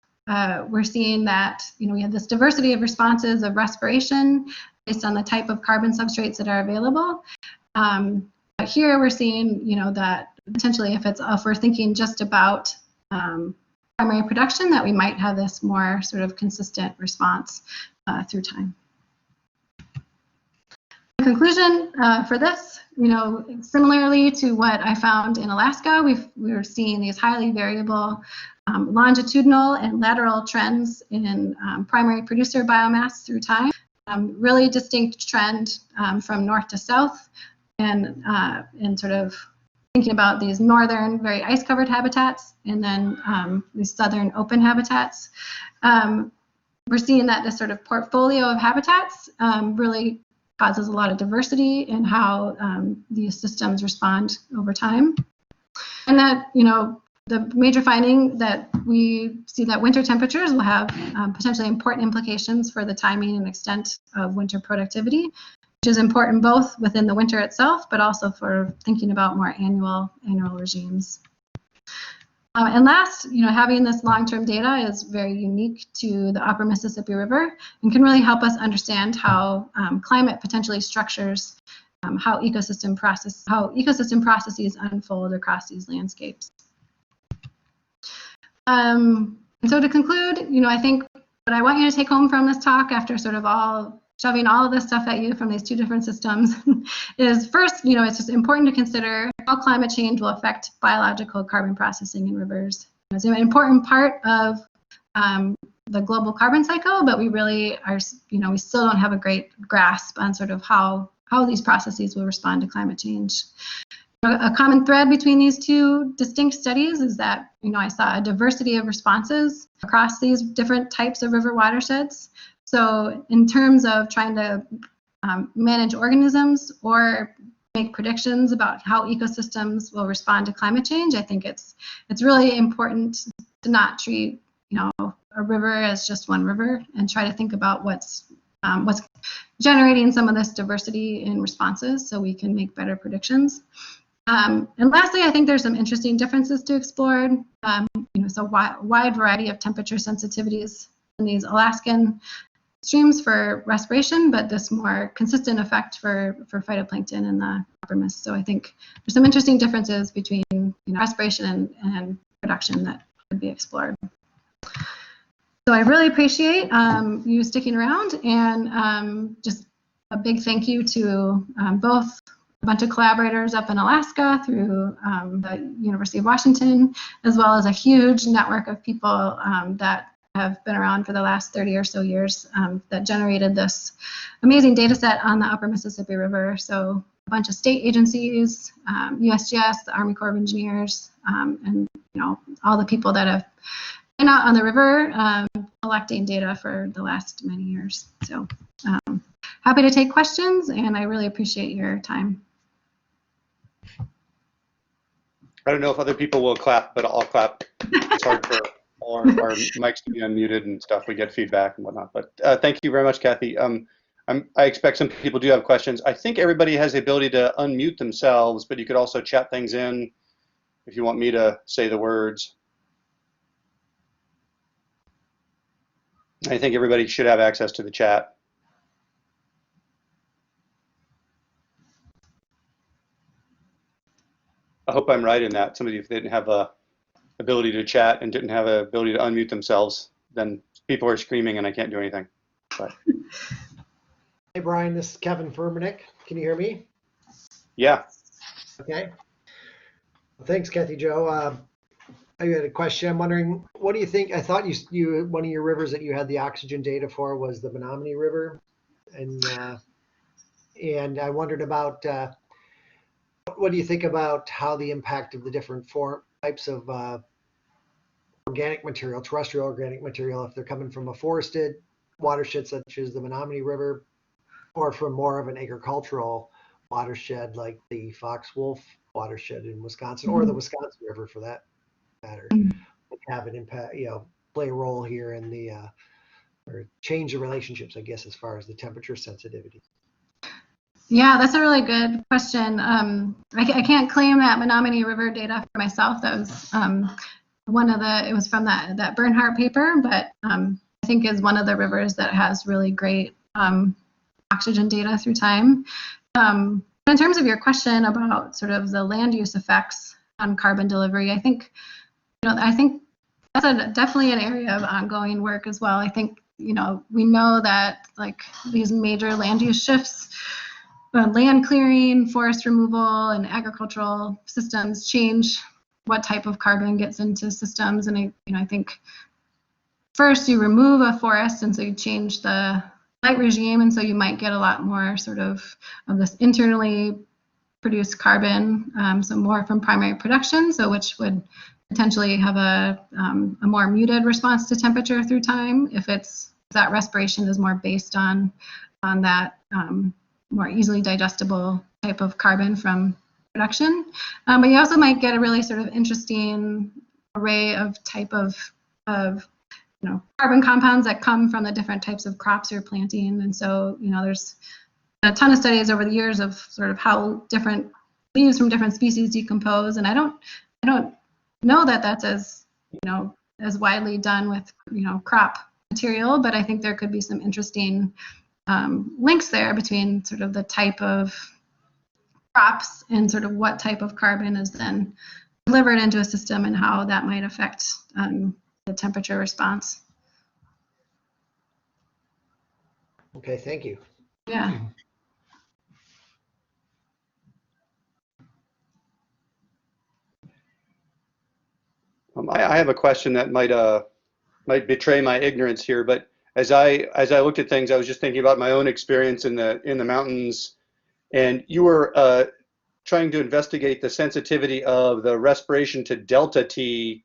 we're seeing that we have this diversity of responses of respiration based on the type of carbon substrates that are available. But here we're seeing that potentially if we're thinking just about primary production, that we might have this more sort of consistent response through time. The conclusion for this, similarly to what I found in Alaska, we were seeing these highly variable longitudinal and lateral trends in primary producer biomass through time. Really distinct trend from north to south, and sort of thinking about these northern, very ice-covered habitats, and then these southern open habitats. We're seeing that this sort of portfolio of habitats really causes a lot of diversity in how these systems respond over time. And that, the major finding that we see that winter temperatures will have potentially important implications for the timing and extent of winter productivity, which is important both within the winter itself, but also for thinking about more annual regimes. And last, having this long-term data is very unique to the upper Mississippi River and can really help us understand how climate potentially structures how ecosystem processes unfold across these landscapes. And so to conclude, I think what I want you to take home from this talk, after sort of shoving all of this stuff at you from these two different systems, is first, it's just important to consider how climate change will affect biological carbon processing in rivers. It's an important part of the global carbon cycle, but we really are, we still don't have a great grasp on sort of how these processes will respond to climate change. A common thread between these two distinct studies is that, I saw a diversity of responses across these different types of river watersheds. So in terms of trying to manage organisms or make predictions about how ecosystems will respond to climate change, I think it's really important to not treat, a river as just one river, and try to think about what's generating some of this diversity in responses so we can make better predictions. And lastly, I think there's some interesting differences to explore. So wide variety of temperature sensitivities in these Alaskan streams for respiration, but this more consistent effect for phytoplankton in the upper Miss. So I think there's some interesting differences between respiration and production that could be explored. So I really appreciate you sticking around, and just a big thank you to both a bunch of collaborators up in Alaska through the University of Washington, as well as a huge network of people that have been around for the last 30 or so years that generated this amazing data set on the upper Mississippi River. So a bunch of state agencies, USGS, the Army Corps of Engineers, and all the people that have been out on the river collecting data for the last many years. So happy to take questions, and I really appreciate your time. I don't know if other people will clap, but I'll clap. It's hard for our mics to be unmuted and stuff. We get feedback and whatnot. But thank you very much, Kathy. I expect some people do have questions. I think everybody has the ability to unmute themselves, but you could also chat things in if you want me to say the words. I think everybody should have access to the chat. I hope I'm right in that. Somebody, if they didn't have a ability to chat and didn't have an ability to unmute themselves, then people are screaming and I can't do anything. But. Hey Brian, this is Kevin Furmanek. Can you hear me? Yeah. Okay. Well, thanks, KathiJo. I had a question. I'm wondering, what do you think? I thought you one of your rivers that you had the oxygen data for was the Menominee River. And I wondered about what do you think about how the impact of the different types of organic material, terrestrial organic material, if they're coming from a forested watershed such as the Menominee River, or from more of an agricultural watershed like the Fox Wolf watershed in Wisconsin, or the Wisconsin River for that matter, have an impact, play a role here in the or change the relationships, I guess, as far as the temperature sensitivity. Yeah, that's a really good question. I can't claim that Menominee River data for myself. That was it was from that Bernhardt paper, but I think is one of the rivers that has really great oxygen data through time. In terms of your question about sort of the land use effects on carbon delivery, I think that's definitely an area of ongoing work as well. I think, we know that like these major land use shifts, land clearing, forest removal, and agricultural systems change what type of carbon gets into systems. And I think first you remove a forest, and so you change the light regime, and so you might get a lot more sort of this internally produced carbon, so more from primary production, so which would potentially have a more muted response to temperature through time if that respiration is more based on that more easily digestible type of carbon from production. But you also might get a really sort of interesting array of type of carbon compounds that come from the different types of crops you're planting. And so, there's a ton of studies over the years of sort of how different leaves from different species decompose. And I don't know that that's as widely done with, crop material, but I think there could be some interesting links there between sort of the type of crops and sort of what type of carbon is then delivered into a system and how that might affect the temperature response. Okay, thank you. Yeah. I have a question that might betray my ignorance here, but as I looked at things, I was just thinking about my own experience in the mountains, and you were trying to investigate the sensitivity of the respiration to delta T,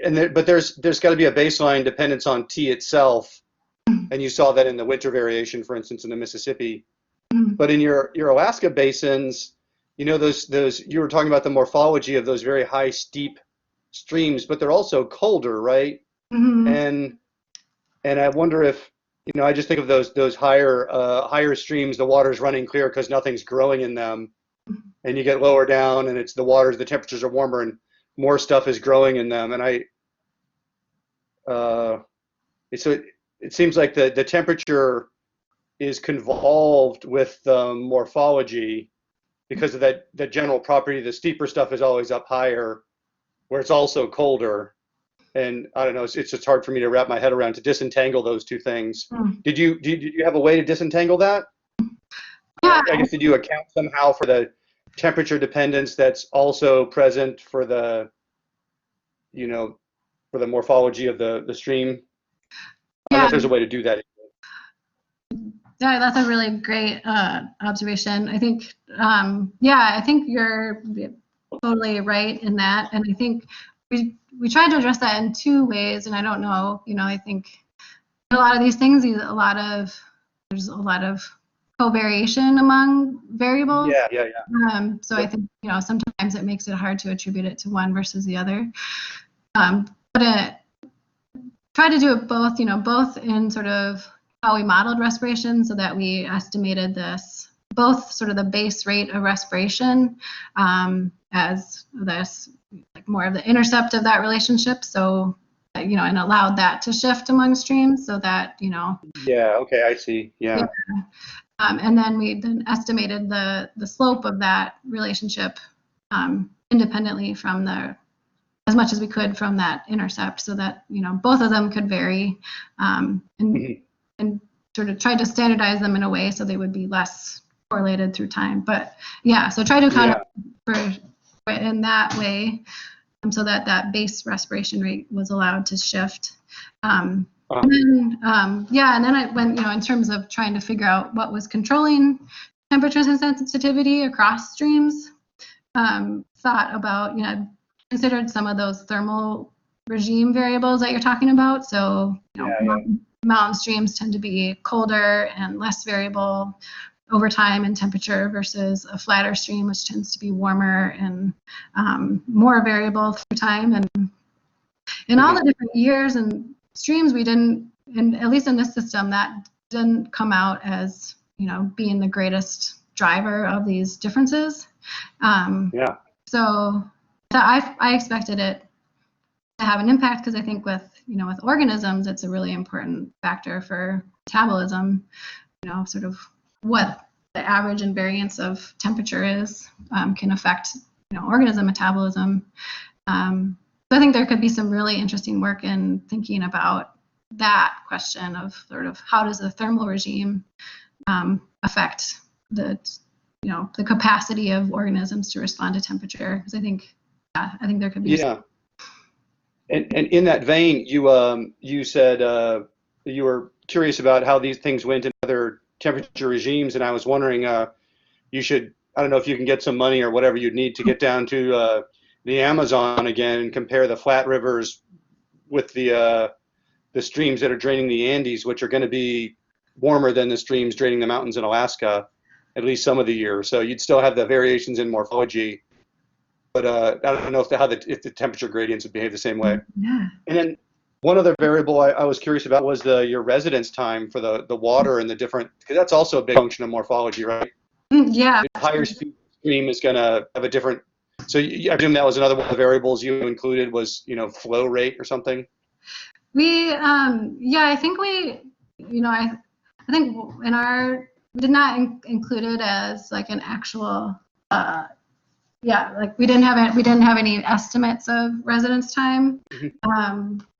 but there's got to be a baseline dependence on T itself, and you saw that in the winter variation, for instance, in the Mississippi. But in your Alaska basins, those you were talking about the morphology of those very high steep streams, but they're also colder, right? And I wonder if I just think of those higher streams, the water's running clear because nothing's growing in them, and you get lower down and the temperatures are warmer and more stuff is growing in them. And so it seems like the temperature is convolved with the morphology because of the general property. The steeper stuff is always up higher, where it's also colder. And I don't know, it's just hard for me to wrap my head around to disentangle those two things. Did you have a way to disentangle that? Yeah. I guess, did you account somehow for the temperature dependence that's also present for the morphology of the stream? I don't know if there's a way to do that. Yeah, that's a really great observation. I think, I think you're totally right in that. And I think we tried to address that in two ways. And I don't know, I think a lot of these things, there's a lot of covariation among variables. Yeah. So I think, sometimes it makes it hard to attribute it to one versus the other. But try to do it both, both in sort of how we modeled respiration, so that we estimated both sort of the base rate of respiration as this like more of the intercept of that relationship. So, and allowed that to shift among streams so that, Yeah, okay, I see. Yeah. And then we estimated the slope of that relationship independently from as much as we could from that intercept, so that, both of them could vary and sort of tried to standardize them in a way so they would be less correlated through time. But yeah, so try to account for in that way so that base respiration rate was allowed to shift. And then, yeah, and then I went, in terms of trying to figure out what was controlling temperature sensitivity across streams, thought about, considered some of those thermal regime variables that you're talking about. So, mountain streams tend to be colder and less variable over time in temperature versus a flatter stream, which tends to be warmer and more variable through time. And in all the different years and streams, we didn't, and at least in this system, that didn't come out as, being the greatest driver of these differences. So I expected it to have an impact because I think with organisms, it's a really important factor for metabolism, sort of what the average and variance of temperature is can affect, organism metabolism. So I think there could be some really interesting work in thinking about that question of sort of how does the thermal regime affect the capacity of organisms to respond to temperature? Because I think there could be. Yeah. And in that vein, you said you were curious about how these things went in other temperature regimes, and I was wondering, I don't know if you can get some money or whatever you'd need to get down to the Amazon again and compare the flat rivers with the streams that are draining the Andes, which are going to be warmer than the streams draining the mountains in Alaska, at least some of the year. So you'd still have the variations in morphology, but I don't know if the temperature gradients would behave the same way. Yeah. And then one other variable I was curious about was your residence time for the water and the different, because that's also a big function of morphology, right? Yeah. The higher speed stream is going to have a different. So I presume that was another one of the variables you included was flow rate or something. I think I think in our we did not include it as like an actual we didn't have any estimates of residence time.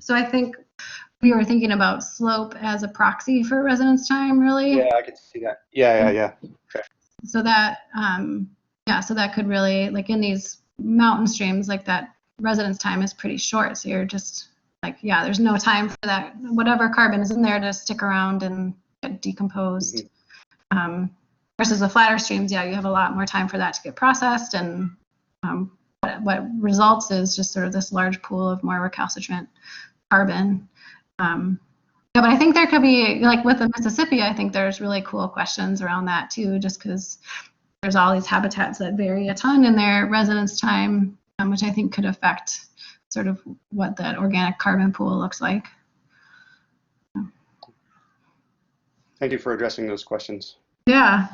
So I think we were thinking about slope as a proxy for residence time, really. Yeah, I could see that. Yeah. Okay. So that so that could really, like in these mountain streams, like that residence time is pretty short. So you're just like, there's no time for that whatever carbon is in there to stick around and get decomposed. Versus the flatter streams, you have a lot more time for that to get processed, and what results is just sort of this large pool of more recalcitrant carbon. But I think there could be, like with the Mississippi, I think there's really cool questions around that too, just because there's all these habitats that vary a ton in their residence time, which I think could affect sort of what that organic carbon pool looks like. Thank you for addressing those questions. Yeah.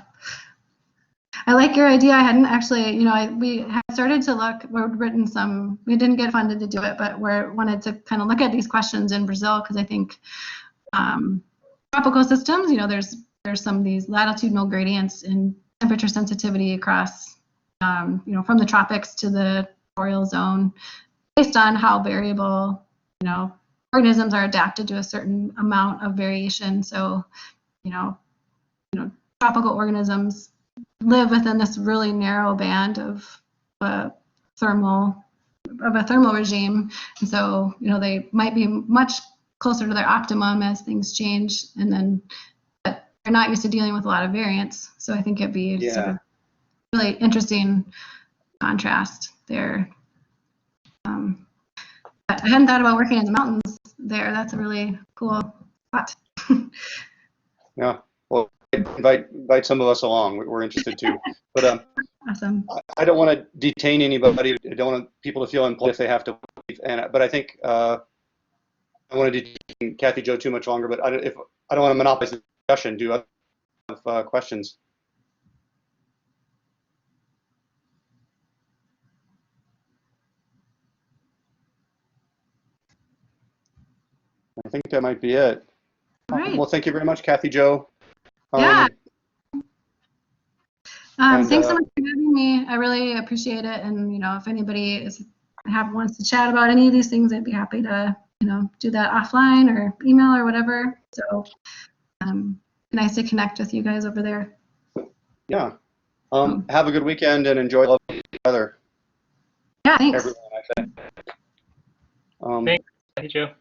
I like your idea. I hadn't actually, we had started to look, we didn't get funded to do it, but we wanted to kind of look at these questions in Brazil, because I think tropical systems, there's some of these latitudinal gradients in temperature sensitivity across, from the tropics to the boreal zone, based on how variable, organisms are adapted to a certain amount of variation. So, tropical organisms live within this really narrow band of a thermal regime, and so they might be much closer to their optimum as things change, and then but they're not used to dealing with a lot of variance. So I think it'd be sort of really interesting contrast there. I hadn't thought about working in the mountains there. That's a really cool spot. Yeah. Well, invite some of us along. We're interested too. But awesome. I don't want to detain anybody. I don't want people to feel employed if they have to leave. But I think I don't want to detain KathiJo too much longer. But I don't want to monopolize the discussion. Do you have questions? I think that might be it. All right. Well, thank you very much, KathiJo. Yeah. Thanks so much for having me. I really appreciate it. And if anybody wants to chat about any of these things, I'd be happy to do that offline or email or whatever. So nice to connect with you guys over there. Yeah. Have a good weekend and enjoy lovely weather. Yeah. Thanks. Everyone, I think. Thanks, KathiJo.